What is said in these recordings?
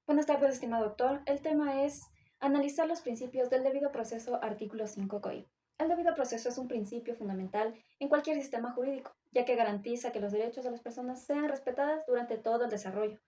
Buenas tardes, estimado doctor. El tema es analizar los principios del debido proceso, artículo 5 COI. El debido proceso es un principio fundamental en cualquier sistema jurídico, ya que garantiza que los derechos de las personas sean respetados durante todo el desarrollo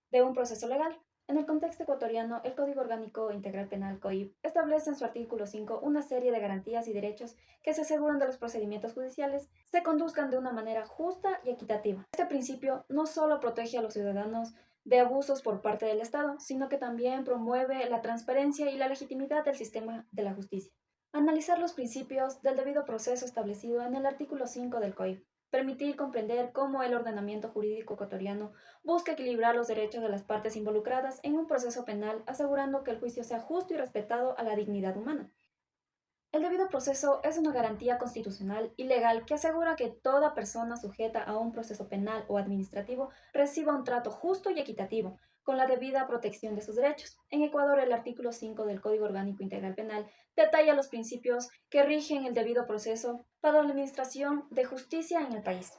de un proceso legal. En el contexto ecuatoriano, el Código Orgánico Integral Penal COIP establece en su artículo 5 una serie de garantías y derechos que se aseguran de los procedimientos judiciales se conduzcan de una manera justa y equitativa. Este principio no solo protege a los ciudadanos de abusos por parte del Estado, sino que también promueve la transparencia y la legitimidad del sistema de la justicia. Analizar los principios del debido proceso establecido en el artículo 5 del COIP. Permitir comprender cómo el ordenamiento jurídico ecuatoriano busca equilibrar los derechos de las partes involucradas en un proceso penal, asegurando que el juicio sea justo y respetado a la dignidad humana. El debido proceso es una garantía constitucional y legal que asegura que toda persona sujeta a un proceso penal o administrativo reciba un trato justo y equitativo, con la debida protección de sus derechos. En Ecuador, el artículo 5 del Código Orgánico Integral Penal detalla los principios que rigen el debido proceso para la administración de justicia en el país.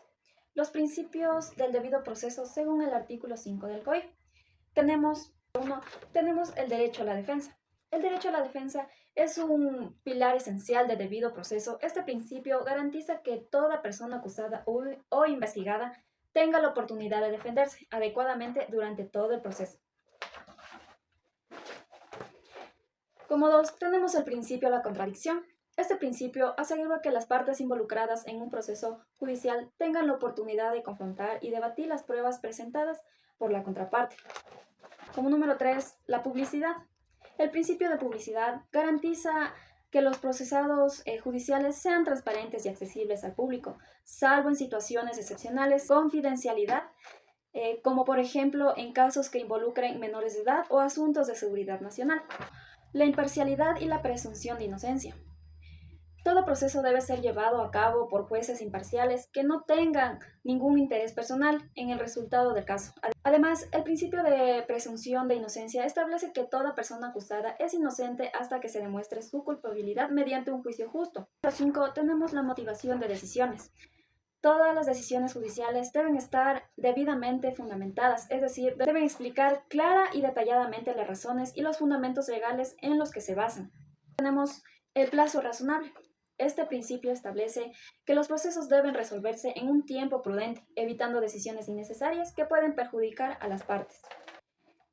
Los principios del debido proceso según el artículo 5 del COI. Tenemos tenemos el derecho a la defensa. El derecho a la defensa es un pilar esencial del debido proceso. Este principio garantiza que toda persona acusada o investigada tenga la oportunidad de defenderse adecuadamente durante todo el proceso. Como dos, tenemos el principio de la contradicción. Este principio asegura que las partes involucradas en un proceso judicial tengan la oportunidad de confrontar y debatir las pruebas presentadas por la contraparte. Como número 3, la publicidad. El principio de publicidad garantiza que los procesados judiciales sean transparentes y accesibles al público, salvo en situaciones excepcionales, confidencialidad, como por ejemplo en casos que involucren menores de edad o asuntos de seguridad nacional. La imparcialidad y la presunción de inocencia. Todo proceso debe ser llevado a cabo por jueces imparciales que no tengan ningún interés personal en el resultado del caso. Además, el principio de presunción de inocencia establece que toda persona acusada es inocente hasta que se demuestre su culpabilidad mediante un juicio justo. Número 5. Tenemos la motivación de decisiones. Todas las decisiones judiciales deben estar debidamente fundamentadas, es decir, deben explicar clara y detalladamente las razones y los fundamentos legales en los que se basan. Tenemos el plazo razonable. Este principio establece que los procesos deben resolverse en un tiempo prudente, evitando decisiones innecesarias que pueden perjudicar a las partes.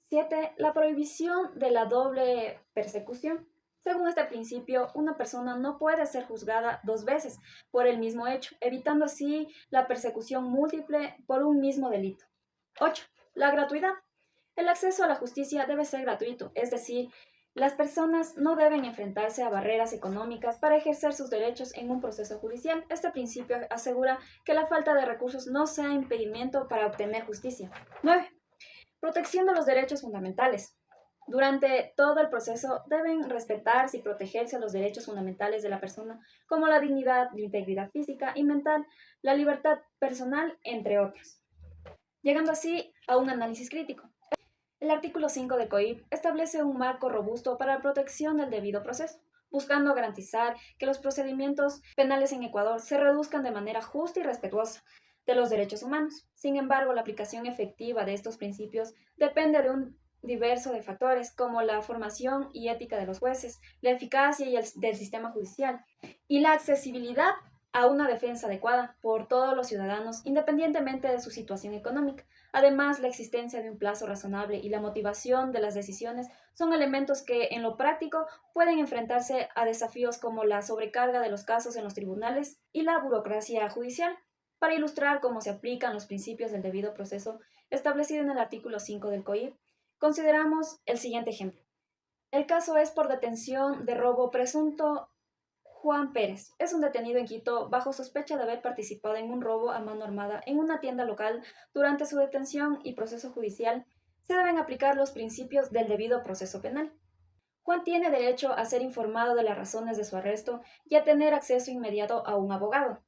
7. La prohibición de la doble persecución. Según este principio, una persona no puede ser juzgada dos veces por el mismo hecho, evitando así la persecución múltiple por un mismo delito. 8. La gratuidad. El acceso a la justicia debe ser gratuito, es decir, las personas no deben enfrentarse a barreras económicas para ejercer sus derechos en un proceso judicial. Este principio asegura que la falta de recursos no sea impedimento para obtener justicia. 9. Protección de los derechos fundamentales. Durante todo el proceso deben respetarse y protegerse los derechos fundamentales de la persona, como la dignidad, la integridad física y mental, la libertad personal, entre otros. Llegando así a un análisis crítico. El artículo 5 de COIP establece un marco robusto para la protección del debido proceso, buscando garantizar que los procedimientos penales en Ecuador se reduzcan de manera justa y respetuosa de los derechos humanos. Sin embargo, la aplicación efectiva de estos principios depende de un diverso de factores como la formación y ética de los jueces, la eficacia del sistema judicial y la accesibilidad a una defensa adecuada por todos los ciudadanos, independientemente de su situación económica. Además, la existencia de un plazo razonable y la motivación de las decisiones son elementos que, en lo práctico, pueden enfrentarse a desafíos como la sobrecarga de los casos en los tribunales y la burocracia judicial. Para ilustrar cómo se aplican los principios del debido proceso establecido en el artículo 5 del COIP, consideramos el siguiente ejemplo. El caso es por detención de robo presunto. Juan Pérez es un detenido en Quito bajo sospecha de haber participado en un robo a mano armada en una tienda local. Durante su detención y proceso judicial, se deben aplicar los principios del debido proceso penal. Juan tiene derecho a ser informado de las razones de su arresto y a tener acceso inmediato a un abogado.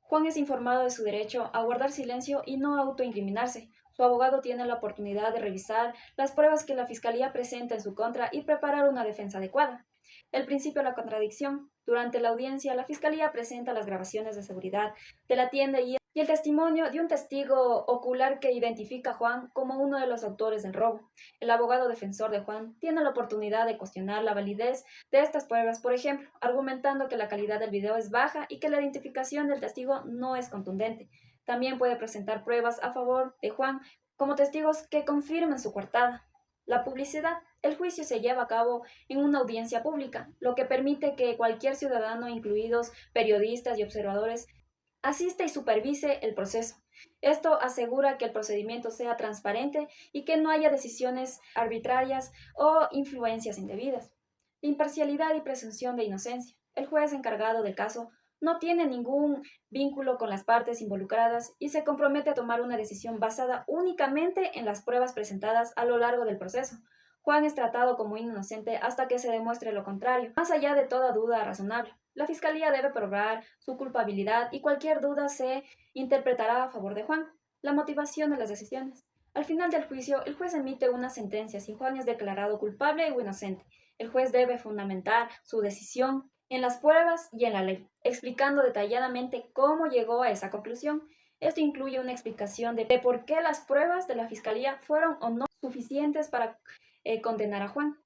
Juan es informado de su derecho a guardar silencio y no autoincriminarse. Su abogado tiene la oportunidad de revisar las pruebas que la Fiscalía presenta en su contra y preparar una defensa adecuada. El principio de la contradicción. Durante la audiencia, la Fiscalía presenta las grabaciones de seguridad de la tienda y y el testimonio de un testigo ocular que identifica a Juan como uno de los autores del robo. El abogado defensor de Juan tiene la oportunidad de cuestionar la validez de estas pruebas, por ejemplo, argumentando que la calidad del video es baja y que la identificación del testigo no es contundente. También puede presentar pruebas a favor de Juan como testigos que confirmen su coartada. La publicidad. El juicio se lleva a cabo en una audiencia pública, lo que permite que cualquier ciudadano, incluidos periodistas y observadores, asiste y supervise el proceso. Esto asegura que el procedimiento sea transparente y que no haya decisiones arbitrarias o influencias indebidas. Imparcialidad y presunción de inocencia. El juez encargado del caso no tiene ningún vínculo con las partes involucradas y se compromete a tomar una decisión basada únicamente en las pruebas presentadas a lo largo del proceso. Juan es tratado como inocente hasta que se demuestre lo contrario, más allá de toda duda razonable. La Fiscalía debe probar su culpabilidad y cualquier duda se interpretará a favor de Juan. La motivación de las decisiones. Al final del juicio, el juez emite una sentencia si Juan es declarado culpable o inocente. El juez debe fundamentar su decisión en las pruebas y en la ley, explicando detalladamente cómo llegó a esa conclusión. Esto incluye una explicación de por qué las pruebas de la Fiscalía fueron o no suficientes para condenar a Juan.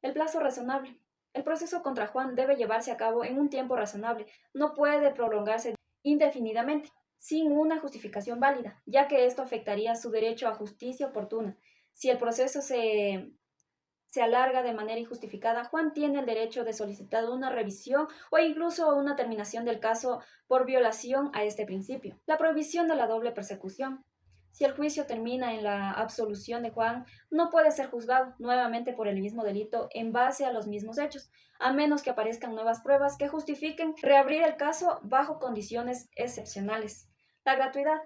El plazo razonable. El proceso contra Juan debe llevarse a cabo en un tiempo razonable. No puede prolongarse indefinidamente, sin una justificación válida, ya que esto afectaría su derecho a justicia oportuna. Si el proceso se alarga de manera injustificada, Juan tiene el derecho de solicitar una revisión o incluso una terminación del caso por violación a este principio. La prohibición de la doble persecución. Si el juicio termina en la absolución de Juan, no puede ser juzgado nuevamente por el mismo delito en base a los mismos hechos, a menos que aparezcan nuevas pruebas que justifiquen reabrir el caso bajo condiciones excepcionales. La gratuidad.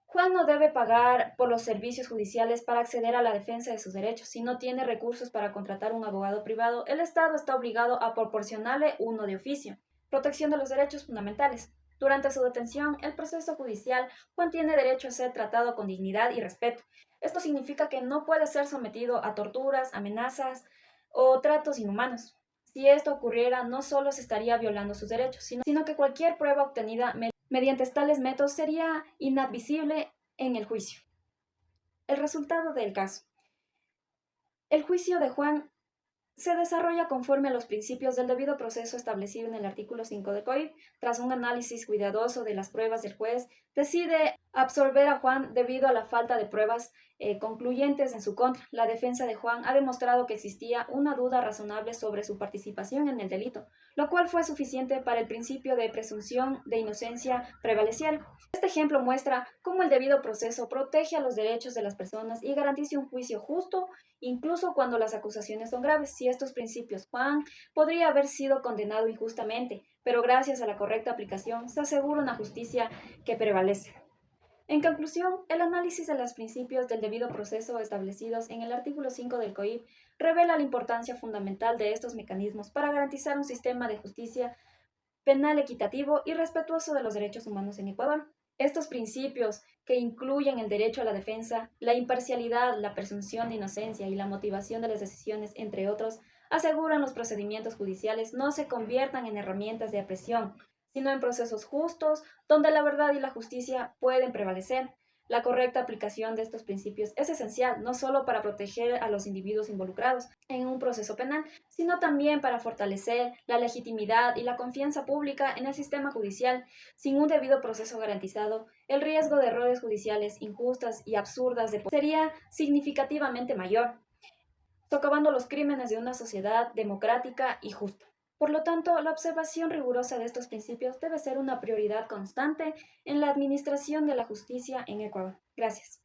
Juan no debe pagar por los servicios judiciales para acceder a la defensa de sus derechos. Si no tiene recursos para contratar un abogado privado, el Estado está obligado a proporcionarle uno de oficio. Protección de los derechos fundamentales. Durante su detención, el proceso judicial, Juan tiene derecho a ser tratado con dignidad y respeto. Esto significa que no puede ser sometido a torturas, amenazas o tratos inhumanos. Si esto ocurriera, no solo se estaría violando sus derechos, sino que cualquier prueba obtenida mediante tales métodos sería inadmisible en el juicio. El resultado del caso. El juicio de Juan se desarrolla conforme a los principios del debido proceso establecido en el artículo 5 del COIP. Tras un análisis cuidadoso de las pruebas, del juez decide absolver a Juan debido a la falta de pruebas concluyentes en su contra. La defensa de Juan ha demostrado que existía una duda razonable sobre su participación en el delito, lo cual fue suficiente para el principio de presunción de inocencia prevaleciera. Este ejemplo muestra cómo el debido proceso protege a los derechos de las personas y garantiza un juicio justo, incluso cuando las acusaciones son graves. Si estos principios, Juan podría haber sido condenado injustamente, pero gracias a la correcta aplicación se asegura una justicia que prevalece. En conclusión, el análisis de los principios del debido proceso establecidos en el artículo 5 del COIP revela la importancia fundamental de estos mecanismos para garantizar un sistema de justicia penal equitativo y respetuoso de los derechos humanos en Ecuador. Estos principios, que incluyen el derecho a la defensa, la imparcialidad, la presunción de inocencia y la motivación de las decisiones, entre otros, aseguran los procedimientos judiciales no se conviertan en herramientas de presión, sino en procesos justos, donde la verdad y la justicia pueden prevalecer. La correcta aplicación de estos principios es esencial no solo para proteger a los individuos involucrados en un proceso penal, sino también para fortalecer la legitimidad y la confianza pública en el sistema judicial. Sin un debido proceso garantizado, el riesgo de errores judiciales injustas y absurdas sería significativamente mayor, socavando los crímenes de una sociedad democrática y justa. Por lo tanto, la observación rigurosa de estos principios debe ser una prioridad constante en la administración de la justicia en Ecuador. Gracias.